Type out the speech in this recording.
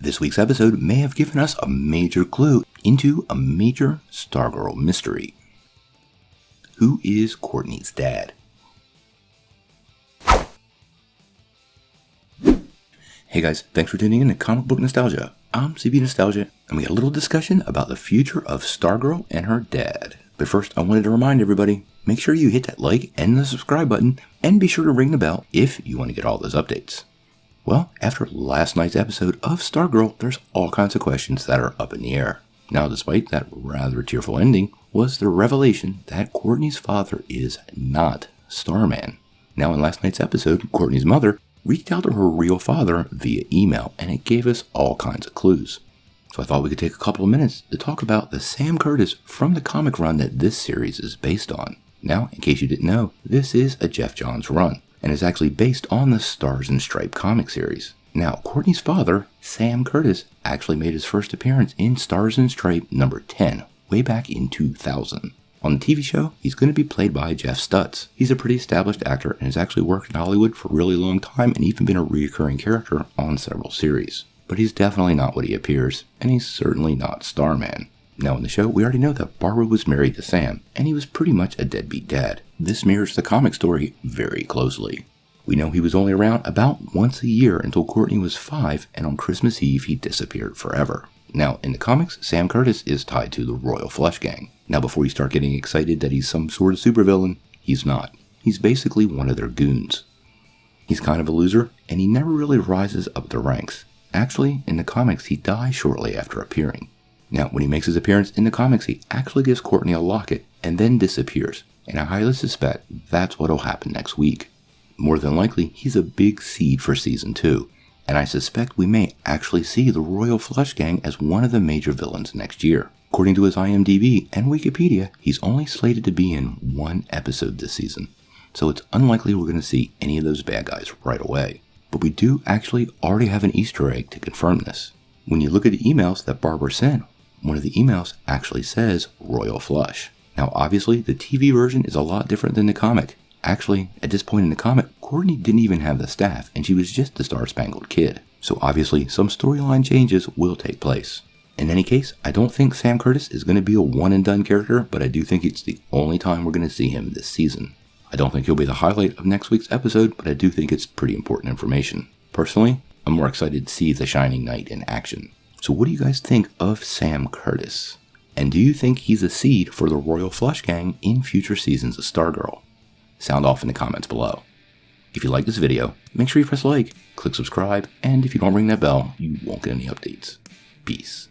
This week's episode may have given us a major clue into a major Stargirl mystery. Who is Courtney's dad? Hey guys, thanks for tuning in to Comic Book Nostalgia. I'm CB Nostalgia, and we got a little discussion about the future of Stargirl and her dad. But first, I wanted to remind everybody, make sure you hit that like and the subscribe button, and be sure to ring the bell if you want to get all those updates. Well, after last night's episode of Stargirl, there's all kinds of questions that are up in the air. Now, despite that rather tearful ending, was the revelation that Courtney's father is not Starman. Now, in last night's episode, Courtney's mother reached out to her real father via email, and it gave us all kinds of clues. So I thought we could take a couple of minutes to talk about the Sam Kurtis from the comic run that this series is based on. Now, in case you didn't know, this is a Jeff Johns run, and is actually based on the Stars and Stripes comic series. Now, Courtney's father, Sam Kurtis, actually made his first appearance in Stars and Stripes number 10, way back in 2000. On the TV show, he's going to be played by Jeff Stutz. He's a pretty established actor and has actually worked in Hollywood for a really long time and even been a recurring character on several series. But he's definitely not what he appears, and he's certainly not Starman. Now in the show, we already know that Barbara was married to Sam, and he was pretty much a deadbeat dad. This mirrors the comic story very closely. We know he was only around about once a year until Courtney was 5, and on Christmas Eve he disappeared forever. Now, in the comics, Sam Kurtis is tied to the Royal Flush Gang. Now before you start getting excited that he's some sort of supervillain, he's not. He's basically one of their goons. He's kind of a loser, and he never really rises up the ranks. Actually, in the comics, he dies shortly after appearing. Now, when he makes his appearance in the comics, he actually gives Courtney a locket and then disappears, and I highly suspect that's what'll happen next week. More than likely, he's a big seed for Season 2, and I suspect we may actually see the Royal Flush Gang as one of the major villains next year. According to his IMDb and Wikipedia, he's only slated to be in one episode this season, so it's unlikely we're going to see any of those bad guys right away. But we do actually already have an Easter egg to confirm this. When you look at the emails that Barbara sent, one of the emails actually says Royal Flush. Now obviously the TV version is a lot different than the comic. Actually, at this point in the comic, Courtney didn't even have the staff and she was just the Star-Spangled Kid. So obviously some storyline changes will take place. In any case, I don't think Sam Kurtis is going to be a one and done character, but I do think it's the only time we're going to see him this season. I don't think he'll be the highlight of next week's episode, but I do think it's pretty important information. Personally, I'm more excited to see the Shining Knight in action. So what do you guys think of Sam Kurtis? And do you think he's a seed for the Royal Flush Gang in future seasons of Stargirl? Sound off in the comments below. If you like this video, make sure you press like, click subscribe, and if you don't ring that bell, you won't get any updates. Peace.